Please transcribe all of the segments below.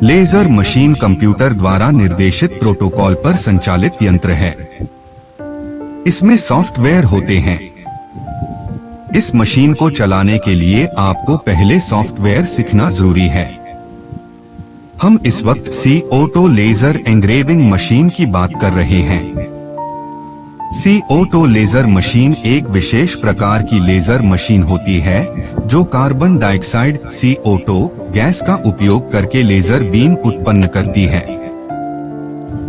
Laser machine computer द्वारा निर्देशित protocol पर संचालित यंत्र है। इसमें सॉफ्टवेयर होते हैं। इस मशीन को चलाने के लिए आपको पहले सॉफ्टवेयर सीखना जरूरी है। हम इस वक्त CO2 लेजर एंग्रेविंग मशीन की बात कर रहे हैं। CO2 लेजर मशीन एक विशेष प्रकार की लेजर मशीन होती है जो कार्बन डाइऑक्साइड CO2 गैस का उपयोग करके लेजर बीम उत्पन्न करती है।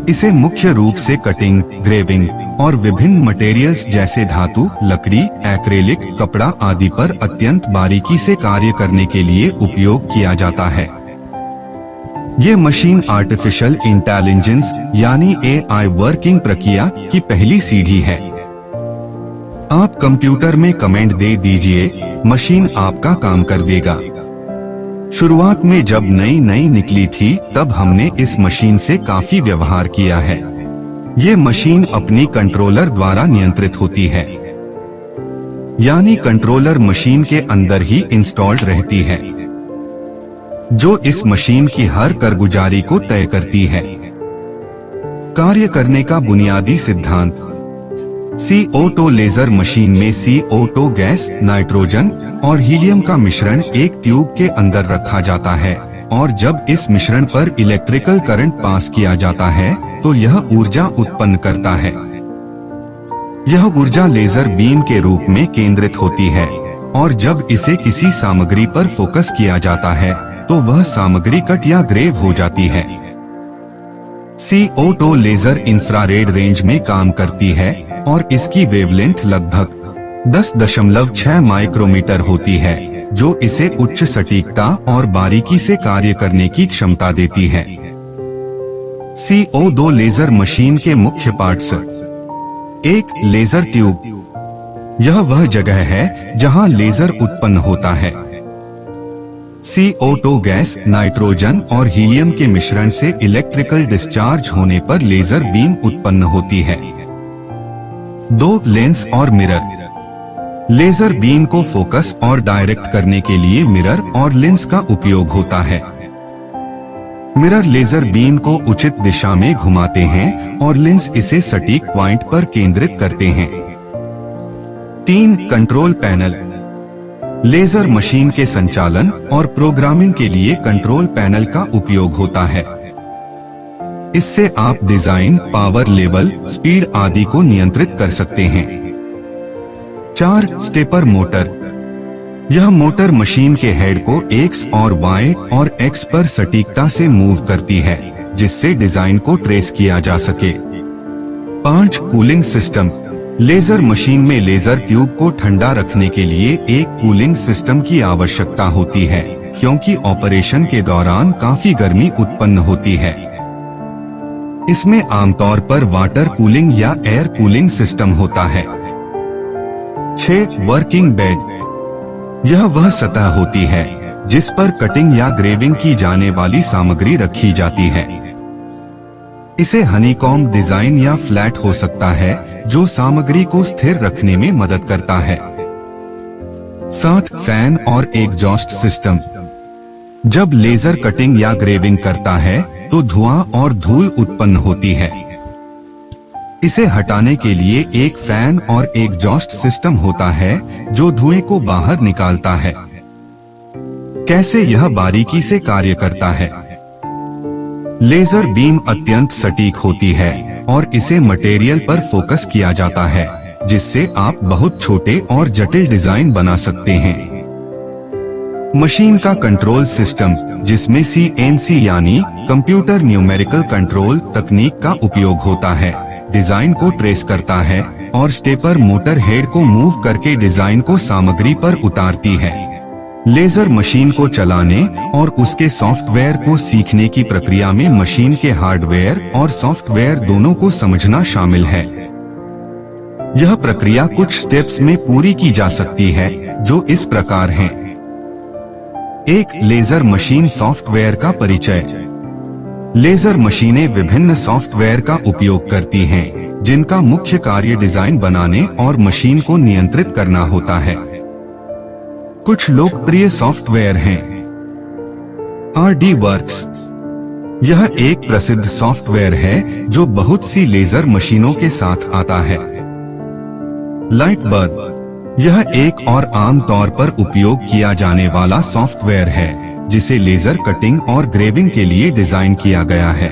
इसे मुख्य रूप से कटिंग, ग्रेविंग और विभिन्न मटेरियल्स जैसे धातु, लकड़ी, एक्रेलिक, कपड़ा आदि पर अत्यंत बारीकी से कार्य करने के लिए उपयोग किया जाता है। ये मशीन आर्टिफिशियल इंटेलिजेंस यानी AI वर्किंग प्रक्रिया की पहली सीढ़ी है। आप कंप्यूटर में कमांड दे दीजिए, मशीन आपका काम कर देगा। शुरुआत में जब नई निकली थी तब हमने इस मशीन से काफी व्यवहार किया है। ये मशीन अपनी कंट्रोलर द्वारा नियंत्रित होती है, यानी कंट्रोलर मशीन के अंदर ही इंस्टॉल्ड रहती है, जो इस मशीन की हर कारगुजारी को तय करती है। कार्य करने का बुनियादी सिद्धांत। CO2 लेजर मशीन में CO2 गैस, नाइट्रोजन और हीलियम का मिश्रण एक ट्यूब के अंदर रखा जाता है और जब इस मिश्रण पर इलेक्ट्रिकल करंट पास किया जाता है तो यह ऊर्जा उत्पन्न करता है। यह ऊर्जा लेजर बीम के रूप में केंद्रित होती है और जब इसे किसी सामग्री पर फोकस किया जाता है तो वह सामग्री कट या ग्रेव हो जाती है। CO2 लेजर इंफ्रारेड रेंज में काम करती है और इसकी वेवलेंथ लगभग 10.6 माइक्रोमीटर होती है, जो इसे उच्च सटीकता और बारीकी से कार्य करने की क्षमता देती है। CO2 लेजर मशीन के मुख्य पार्ट्स। एक, लेजर ट्यूब। यह वह जगह है जहां लेजर उत्पन्न होता है। CO2 गैस, नाइट्रोजन और हीलियम के मिश्रण से इलेक्ट्रिकल डिस्चार्ज होने पर लेजर बीम उत्पन्न होती है। 2, लेंस और मिरर। लेजर बीम को फोकस और डायरेक्ट करने के लिए मिरर और लेंस का उपयोग होता है। मिरर लेजर बीम को उचित दिशा में घुमाते हैं और लेंस इसे सटीक पॉइंट पर केंद्रित करते हैं। 3, कंट्रोल पैनल। लेजर मशीन के संचालन और प्रोग्रामिंग के लिए कंट्रोल पैनल का उपयोग होता है। इससे आप डिजाइन, पावर लेवल, स्पीड आदि को नियंत्रित कर सकते हैं। 4, स्टेपर मोटर। यह मोटर मशीन के हेड को X और Y और X पर सटीकता से मूव करती है, जिससे डिजाइन को ट्रेस किया जा सके। 5, कूलिंग सिस्टम। लेजर मशीन में लेजर ट्यूब को ठंडा रखने के लिए एक कूलिंग सिस्टम की आवश्यकता होती है, क्योंकि ऑपरेशन के दौरान काफी गर्मी उत्पन्न होती है। इसमें आमतौर पर वाटर कूलिंग या एयर कूलिंग सिस्टम होता है। 6, वर्किंग बेड। यह वह सतह होती है जिस पर कटिंग या ग्रेविंग की जाने वाली सामग्री रखी जाती है। इसे हनीकॉम्ब डिजाइन या फ्लैट हो सकता है, जो सामग्री को स्थिर रखने में मदद करता है। 7, फैन और एग्जॉस्ट सिस्टम। जब लेजर कटिंग या ग्रेविंग करता है तो धुआं और धूल उत्पन्न होती है। इसे हटाने के लिए एक फैन और एग्जॉस्ट सिस्टम होता है जो धुएं को बाहर निकालता है। कैसे यह बारीकी से कार्य करता है? लेजर बीम अत्यंत सटीक होती है और इसे मटेरियल पर फोकस किया जाता है, जिससे आप बहुत छोटे और जटिल डिजाइन बना सकते हैं। मशीन का कंट्रोल सिस्टम, जिसमें CNC यानी कंप्यूटर न्यूमेरिकल कंट्रोल तकनीक का उपयोग होता है, डिजाइन को ट्रेस करता है और स्टेपर मोटर हेड को मूव करके डिजाइन को सामग्री पर उतारती है। लेजर मशीन को चलाने और उसके सॉफ्टवेयर को सीखने की प्रक्रिया में मशीन के हार्डवेयर और सॉफ्टवेयर दोनों को समझना शामिल है। यह प्रक्रिया कुछ स्टेप्स में पूरी की जा सकती है, जो इस प्रकार हैं। 1, लेजर मशीन सॉफ्टवेयर का परिचय। लेजर मशीनें विभिन्न सॉफ्टवेयर का उपयोग करती हैं, जिनका मुख्य कार्य डिजाइन बनाने और मशीन को नियंत्रित करना होता है। कुछ लोकप्रिय सॉफ्टवेयर हैं। RD works. यह एक प्रसिद्ध सॉफ्टवेयर है जो बहुत सी लेजर मशीनों के साथ आता है। लाइटबर्ग, यह एक और आम तौर पर उपयोग किया जाने वाला सॉफ्टवेयर है जिसे लेजर कटिंग और ग्रेविंग के लिए डिजाइन किया गया है।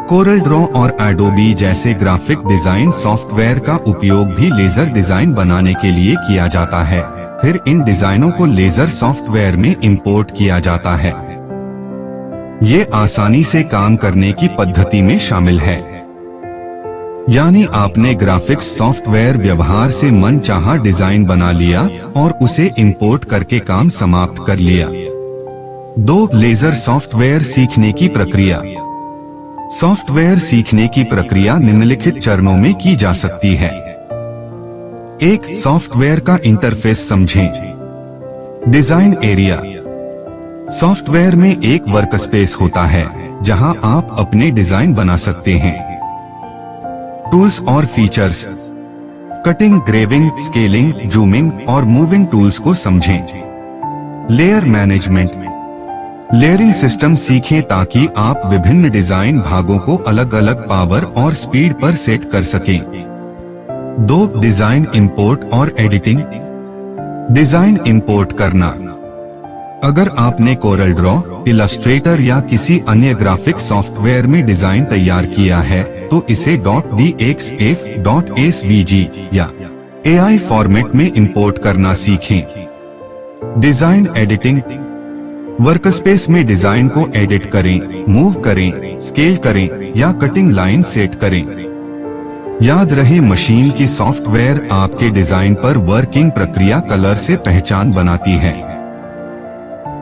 कोरल ड्रॉ और एडोबी जैसे ग्राफिक डिजाइन सॉफ्टवेयर का उपयोग भी लेजर डिजाइन बनाने के लिए किया जाता है। फिर इन डिजाइनों को लेजर सॉफ्टवेयर में इंपोर्ट किया जाता है। ये आसानी से काम करने की पद्धति में शामिल है, यानी आपने ग्राफिक्स सॉफ्टवेयर व्यवहार से मनचाहा डिजाइन बना लिया और उसे इंपोर्ट करके काम समाप्त कर लिया। 2. लेजर सॉफ्टवेयर सीखने की प्रक्रिया। सॉफ्टवेयर सीखने की प्रक्रिया निम्नलिखित चरणों में की जा सकती है। 1. सॉफ्टवेयर का इंटरफेस समझें। Design area. सॉफ्टवेयर में एक वर्कस्पेस होता है जहां आप अपने डिजाइन बना सकते हैं। टूल्स और फीचर्स। कटिंग, ग्रेविंग, स्केलिंग, जूमिंग और मूविंग टूल्स को समझें। Layer management. लेयरिंग सिस्टम सीखें ताकि आप विभिन्न डिजाइन भागों को अलग अलग पावर और स्पीड पर सेट कर सकें। 2. डिजाइन इंपोर्ट और एडिटिंग। डिजाइन इंपोर्ट करना। अगर आपने कोरल ड्रॉ, इलस्ट्रेटर या किसी अन्य ग्राफिक सॉफ्टवेयर में डिजाइन तैयार किया है तो इसे .dxf, .svg या AI फॉर्मेट में इंपोर्ट करना सीखें। Design editing. वर्कस्पेस में डिजाइन को एडिट करें, मूव करें, स्केल करें या कटिंग लाइन सेट करें। याद रहे, मशीन की सॉफ्टवेयर आपके डिजाइन पर वर्किंग प्रक्रिया कलर से पहचान बनाती है।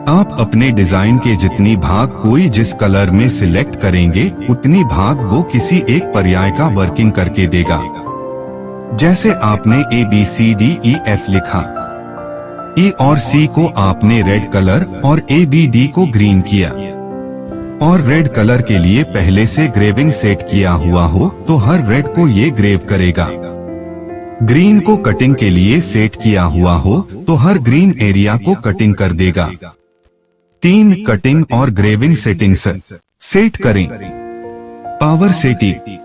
आप अपने डिजाइन के जितनी भाग कोई जिस कलर में सिलेक्ट करेंगे उतनी भाग वो किसी एक पर्याय का वर्किंग करके देगा। जैसे आपने ABCDEF लिखा, E और C को आपने रेड कलर और ABD को ग्रीन किया, और रेड कलर के लिए पहले से ग्रेविंग सेट किया हुआ हो तो हर रेड को ये ग्रेव करेगा। ग्रीन को कटिंग के लिए सेट किया हुआ हो तो हर ग्रीन एरिया को कटिंग कर देगा। 3. कटिंग और ग्रेविंग सेटिंग्स सेट करें। Power setting.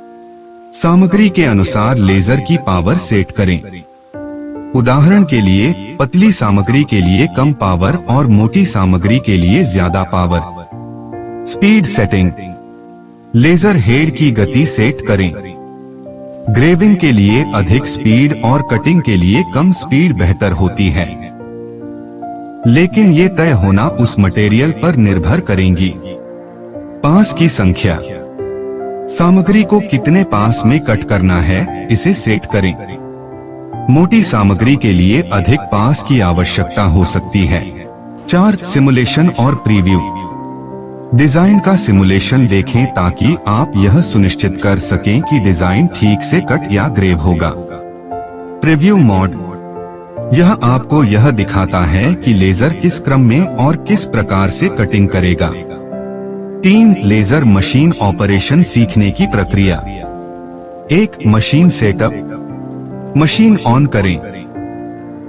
सामग्री के अनुसार लेजर की पावर सेट करें। उदाहरण के लिए, पतली सामग्री के लिए कम पावर और मोटी सामग्री के लिए ज्यादा power. Speed setting. Laser head की गति सेट करें। ग्रेविंग के लिए अधिक स्पीड और कटिंग के लिए कम स्पीड बेहतर होती है, लेकिन ये तय होना उस मटेरियल पर निर्भर करेंगी। पास की संख्या। सामग्री को कितने पास में कट करना है इसे सेट करें। मोटी सामग्री के लिए अधिक पास की आवश्यकता हो सकती है। 4. सिमुलेशन और प्रीव्यू। डिजाइन का सिमुलेशन देखें ताकि आप यह सुनिश्चित कर सकें कि डिजाइन ठीक से कट या ग्रेव होगा। Preview mode. यह आपको यह दिखाता है कि लेजर किस क्रम में और किस प्रकार से कटिंग करेगा। 3. लेजर मशीन ऑपरेशन सीखने की प्रक्रिया। 1. Machine setup. मशीन ऑन करें।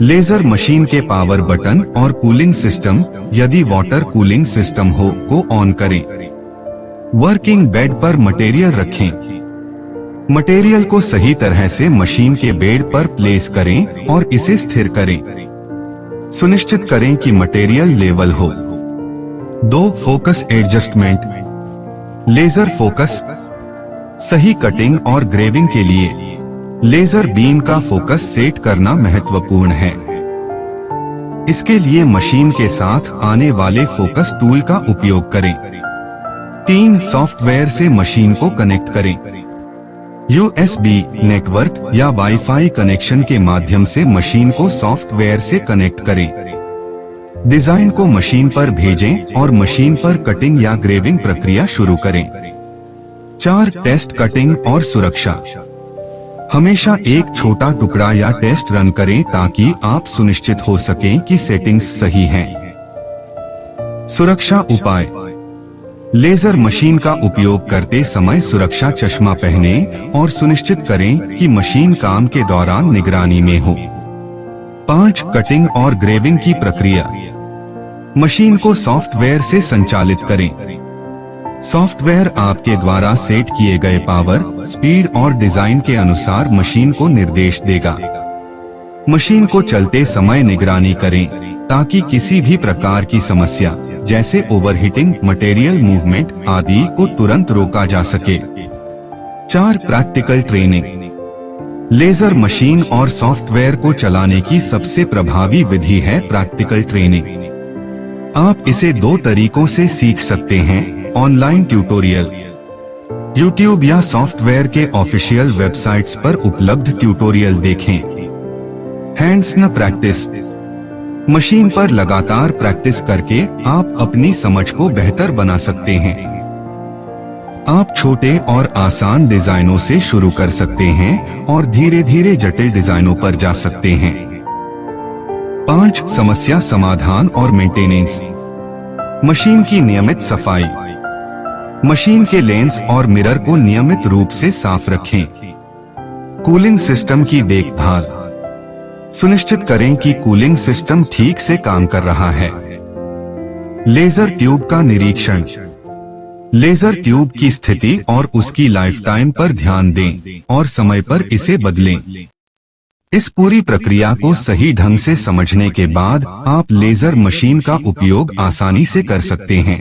लेजर मशीन के पावर बटन और कूलिंग सिस्टम, यदि वाटर कूलिंग सिस्टम हो, को ऑन करें। वर्किंग बेड पर मटेरियल रखें। मटेरियल को सही तरह से मशीन के बेड पर प्लेस करें और इसे स्थिर करें। सुनिश्चित करें कि मटेरियल लेवल हो। 2. Focus adjustment. Laser focus. सही कटिंग और ग्रेविंग के लिए लेजर बीम का फोकस सेट करना महत्वपूर्ण है। इसके लिए मशीन के साथ आने वाले फोकस टूल का उपयोग करें। 3. सॉफ्टवेयर से मशीन को कनेक्ट करें। USB, नेटवर्क या वाईफाई कनेक्शन के माध्यम से मशीन को सॉफ्टवेयर से कनेक्ट करें। डिजाइन को मशीन पर भेजें और मशीन पर कटिंग या ग्रेविंग प्रक्रिया शुरू करें। 4. टेस्ट, कटिंग और सुरक्षा। हमेशा एक छोटा टुकड़ा या टेस्ट रन करें ताकि आप सुनिश्चित हो सकें कि सेटिंग्स सही हैं। सुरक्षा उपाय। लेजर मशीन का उपयोग करते समय सुरक्षा चश्मा पहने और सुनिश्चित करें कि मशीन काम के दौरान निगरानी में हो। 5. कटिंग और ग्रेविंग की प्रक्रिया। मशीन को सॉफ्टवेयर से संचालित करें। सॉफ्टवेयर आपके द्वारा सेट किए गए पावर, स्पीड और डिजाइन के अनुसार मशीन को निर्देश देगा। मशीन को चलते समय निगरानी करें ताकि किसी भी प्रकार की समस्या जैसे ओवरहीटिंग, मटेरियल मूवमेंट आदि को तुरंत रोका जा सके। 4. Practical training. लेजर मशीन और सॉफ्टवेयर को चलाने की सबसे प्रभावी विधि है प्रैक्टिकल ट्रेनिंग। आप इसे 2 तरीकों से सीख सकते हैं: ऑनलाइन ट्यूटोरियल, यूट्यूब या सॉफ्टवेयर के ऑफिशियल वेबसाइट्स पर उपलब्ध ट्यूटोरियल देखें। Hands on practice. मशीन पर लगातार प्रैक्टिस करके आप अपनी समझ को बेहतर बना सकते हैं। आप छोटे और आसान डिजाइनों से शुरू कर सकते हैं और धीरे धीरे जटिल डिजाइनों पर जा सकते हैं। 5. समस्या समाधान और मेंटेनेंस। मशीन की नियमित सफाई। मशीन के लेंस और मिरर को नियमित रूप से साफ रखें। कूलिंग सिस्टम की देखभाल। सुनिश्चित करें कि कूलिंग सिस्टम ठीक से काम कर रहा है। लेजर ट्यूब का निरीक्षण। लेजर ट्यूब की स्थिति और उसकी लाइफ टाइम पर ध्यान दें और समय पर इसे बदलें। इस पूरी प्रक्रिया को सही ढंग से समझने के बाद आप लेजर मशीन का उपयोग आसानी से कर सकते हैं।